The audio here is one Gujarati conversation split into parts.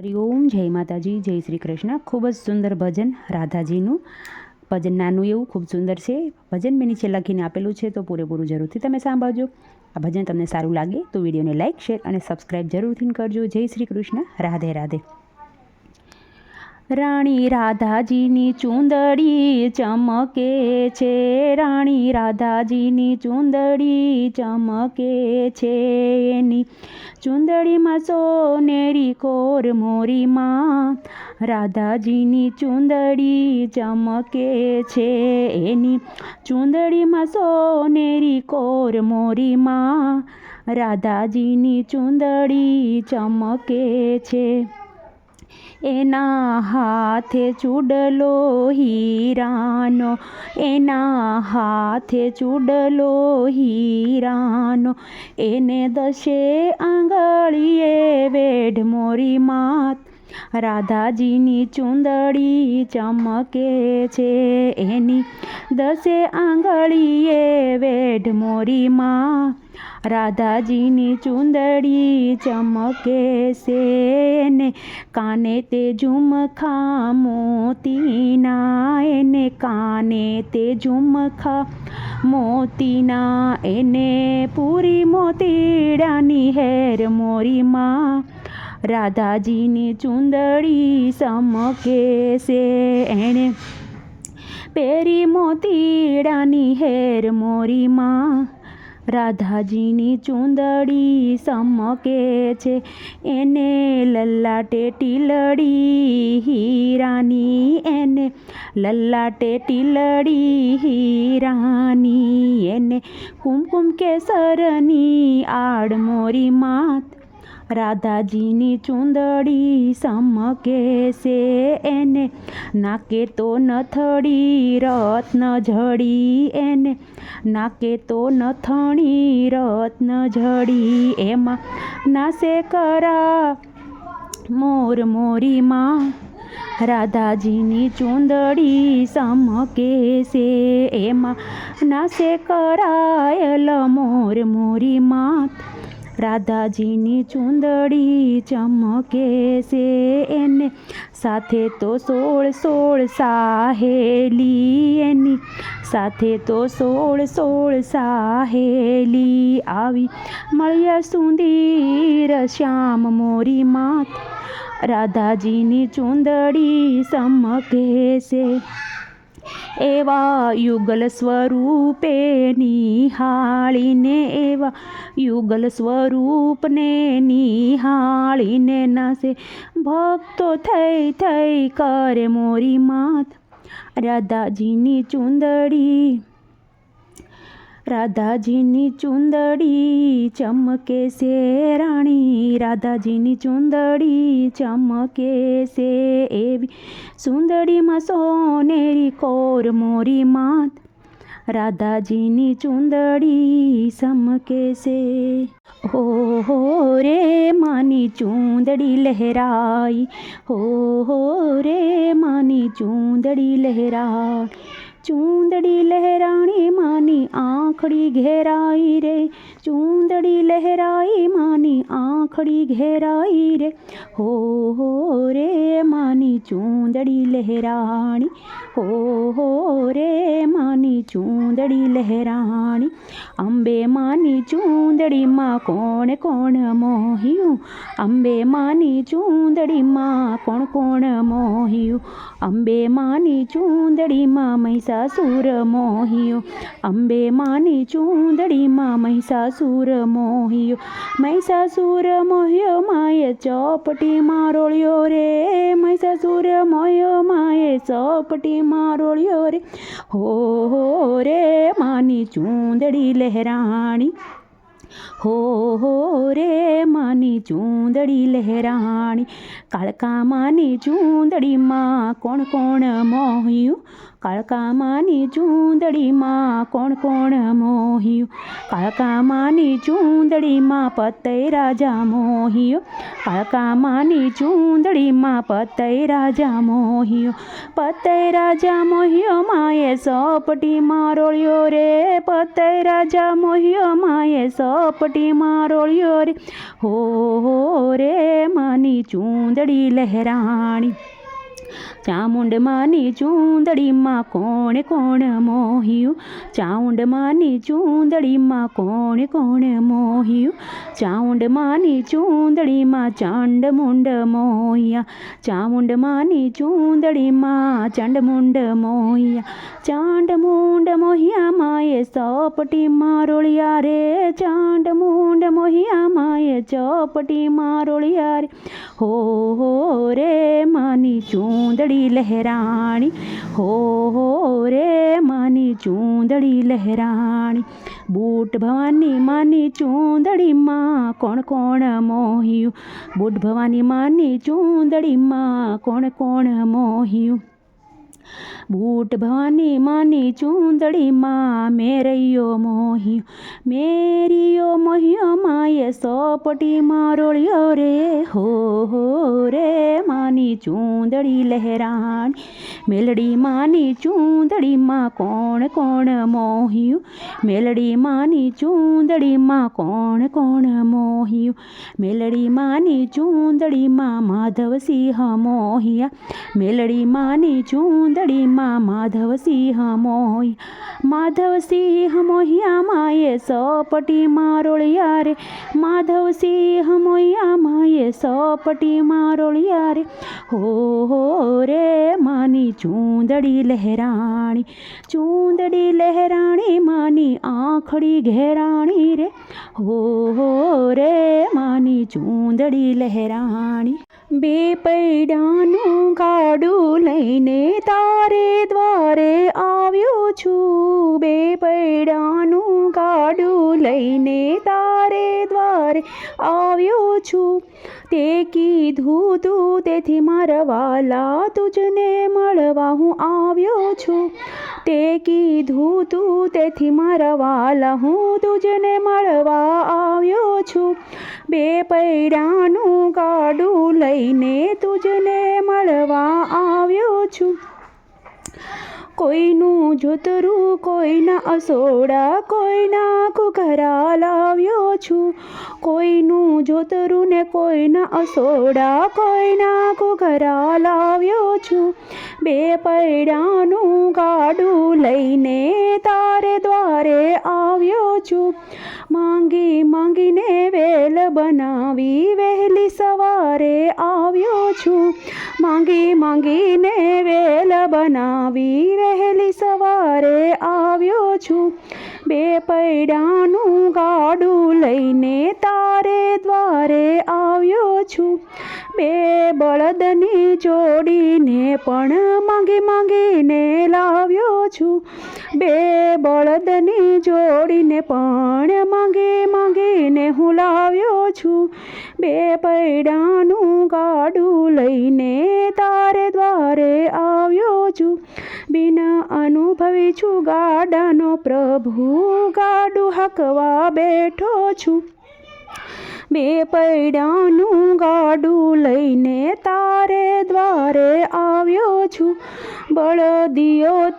હરિઓમ, જય માતાજી, જય શ્રી કૃષ્ણ। ખૂબ જ સુંદર ભજન રાધાજીનું ભજન નાનું એવું ખૂબ સુંદર છે। ભજન મેં નીચે લખીને આપેલું છે, તો પૂરેપૂરું જરૂરથી તમે સાંભળજો। આ ભજન તમને સારું લાગે તો વિડીયોને લાઇક, શેર અને સબસ્ક્રાઈબ જરૂરથી કરજો। જય શ્રી કૃષ્ણ, રાધે રાધે। રાણી રાધાજીની ચૂંદડી ચમકે છે, રાણી રાધાજીની ચૂંદડી ચમકે છે। એની ચૂંદડીમાં સોનેરી કોર મોરીમાં રાધાજીની ચૂંદડી ચમકે છે। એની ચૂંદડીમાં સોનેરી કોર મોરીમાં રાધાજીની ચૂંદડી ચમકે છે। એના હાથે ચૂડલો હીરાનો, એના હાથે ચૂડલો હીરાનો, એને દશે આંગળીએ વેઢ મોરીમાં રાધાજીની ચૂંદડી ચમકે છે। એની દસે આંગળીએ વેઢ મોરીમાં રાધાજીની ચૂંદડી ચમકે છે। એને કાને તે ઝુમખા મોતીના, એને કાને તે ઝુમખા મોતીના, એને પૂરી મોતીડાની હેર મોરીમાં રાધાજીની ચૂંદડી ચમકે છે। એણે પહેરી મોતીડાની હેર મોરીમાં રાધાજીની ચૂંદડી ચમકે છે। એને લલાટે ટીલડી હીરાની, એને લલાટે ટીલડી હીરાની, એને કુમકુમ કેસરની આડ મોરીમાં રાધાજીની ચૂંદડી ચમકે છે। એને નાકે તો નથડી રત્ન જડી, એને નાકે તો નથણી રત્ન જડી, એમાં નાસે કરા મોર મોરીમાં રાધાજીની ચૂંદડી ચમકે છે। એમાં નાસે કરાયેલ મોર મોરીમાં રાધાજીની ચૂંદડી ચમકે છે। એને સાથે તો 16 સાહેલી, એની સાથે તો 16 સાહેલી, આવી મળ્યા સુંદર શ્યામ મોરીમાં રાધાજીની ચૂંદડી ચમકે છે। એવા યુગલ સ્વરૂપે નિહાળીને, એવા યુગલ સ્વરૂપને નિહાળીને નાસે ભક્તો થઈ થઈ કરે મોરીમાં રાધાજીની ચૂંદડી, રાધાજીની ચૂંદડી ચમકે છે। રાણી રાધાજીની ચૂંદડી ચમકે છે। એવી ચૂંદડીમાં સોનેરી કોર મોરીમાં રાધાજીની ચૂંદડી ચમકે છે। હો રે માની ચૂંદડી લહેરાઈ, હો રે માની ચૂંદડી લહેરાઈ, ચૂંદડી લહેરાણી માની આંખડી ઘેરાઈ રે, ચૂંદડી લહેરાઈ માની આંખડી ઘેરાઈ રે, હો રે માની ચૂંદડી લહેરાણી, હો રે માની ચૂંદડી લહેરાણી। અંબે માની ચૂંદડીમાં કોણ કોણ મોહ્યું, અંબે માની ચૂંદડીમાં કોણ કોણ મોહ્યું, અંબે માની ચૂંદડીમાં મહિષાસુર મોહ્યો, અંબે માની ચૂંદડીમાં મહિષાસુર મોહ્યો, મહિષાસુર મોહ્યો માએ ચોપટી મારોળ્યો રે, મહિષાસુર મોહ્યો માએ ચોપટી મારોળ્યો રે, હો રે માની ચૂંદડી લહેરાણી, હો રે માની ચૂંદડી લહેરાણી। કાળકા માની ચૂંદડીમાં કોણ કોણ મોહ્યું, કાળકા માની ચૂંદડીમાં કોણ કોણ મોહ્યું, કાળકા માની ચૂંદડીમાં પતઈ રાજા મોહ્યો, કાળકા માની ચૂંદડીમાં પતઈ રાજા મોહ્યો, પતઈ રાજા મોહ્યો માએ ચોપટી મારોળ્યો રે, પતઈ રાજા મોહ્યો માએ સપટીમાં રોળ્યો રે હો રે માની ચૂંદડી લહેરાણી ચામુંડમાની ચૂંદડીમાં કોણે કોણ મોહ્યું ચામુંડમાની ચૂંદડીમાં કોણે કોણ મોહ્યું ચામુંડમાની ચૂંદડીમાં ચાંડમુંડ મોહ્યા ચામુંડમાની ચૂંદડીમાં ચાંડમુંડ મોહ્યા ચાંડમુંડ મોહ્યા માએ સપટીમાં રોળ્યા રે ચાંડમુંડ મોહ્યા માએ ચપટીમાં રોળ્યા રે હો રે માની ચૂંદડી લહેરાણી હો રે માની ચૂંદડી લહેરાણી બુટ ભવાની માની ચૂંદડીમાં કોણ કોણ મોહ્યું બુટ ભવાની માની ચૂંદડીમાં કોણ કોણ મોહ્યું બુટ ભવાની માની ચૂંદડીમાં મેરૈયો મોહ્યો મેરિયો મોહ્યો માએ સપટીમાં રોળ્યો રે હો રે માની ચૂંદડી લહેરાણી મેલડી માની ચૂંદડીમાં કોણ કોણ મોહ્યું મેલડી માની ચૂંદડીમાં કોણ કોણ મોહ્યું મેલડી માની ચૂંદડીમાં માધવસિંહ મોહ્યા મેલડી માની ચૂંદડીમાં માધવસિંહ મોહ્યા માધવસિંહ મોહ્યા માએ સપટીમાં રોળ્યા રે માધવસિંહ મોહ્યા માએ સપટીમાં રોળ્યા રે હો રે માની ચૂંદડી લહેરાણી માની આંખડી ઘેરાણી રે હો રે માની ચૂંદડી લહેરાણી બે પૈડાનું ગાડું લઈને તારે દ્વારે આવ્યો છું બે પૈડાનું ગાડું લઈને તારે દ્વારે આવ્યો છું તે કીધું તું તેથી મારા વાલા તુજને મળવા હું આવ્યો છું તે કીધું તું તેથી મારા વાલા હું તુજને મળવા આવ્યો છું બે પૈડાનું ગાડું લઈને તુજને મળવા આવ્યો છું કોઈનું જોતરું કોઈના અસોડા કોઈના ઘુઘરા લાવ્યો છું કોઈનું જોતરું ને કોઈના અસોડા કોઈના ઘુઘરા લાવ્યો છું બે પૈડાનું ગાડું લઈને તારે દ્વારે આવ્યો છું માંગી માંગીને વેલ બનાવી વહેલી સવારે આવ્યો છું માંગી માંગીને વેલ બનાવી વહેલી સવારે આવ્યો છું બે પૈડાનું ગાડું લઈને તારે દ્વારે આવ્યો છું બે બળદની જોડીને પણ માંગી માંગીને લાવ્યો છું બે બળદની જોડીને પણ માંગી માંગીને હું લાવ્યો છું બે પૈડાનું ગાડું લઈને તારે દ્વારે આવ્યો છું બિના અનુભવી છું ગાડાનો પ્રભુ ગાડું હાંકવા બેઠો છું બે પૈડાનું ગાડું લઈને તારે દ્વારે આવ્યો છું બળદિયો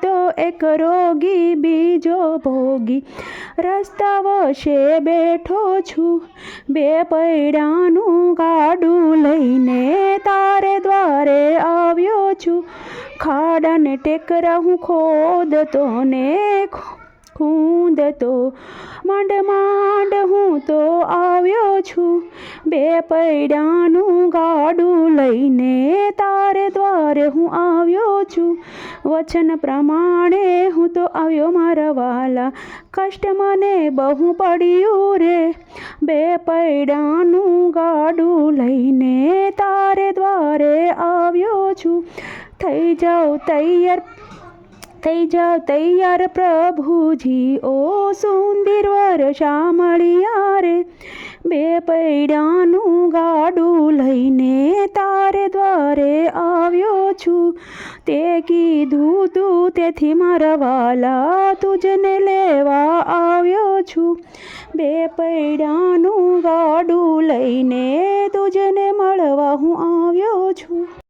તો એક રોગી બીજો ભોગી રસ્તા વશે બેઠો છું બે પૈડાનું ગાડું લઈને તારે દ્વારે આવ્યો છું ખાડાને ટેકરા હું ખોદતો ને ખૂંદતો માંડ માંડ હું તો આવ્યો છું બે પૈડાનું ગાડું લઈને તારે દ્વારે હું આવ્યો છું વચન પ્રમાણે હું તો આવ્યો મારા વાલા કષ્ટ મને બહુ પડ્યું રે બે પૈડાનું ગાડું લઈને તારે દ્વારે આવ્યો છું થઈ જાઓ તૈયાર પ્રભુજી ઓ સુંદર વર્ષા મળ્યા રે બે પૈડાનું ગાડું લઈને તારે દ્વારે આવ્યો છું તે કીધું તું તેથી મારા વાલા તુજને લેવા આવ્યો છું બે પૈડાનું ગાડું લઈને તુજને મળવા હું આવ્યો છું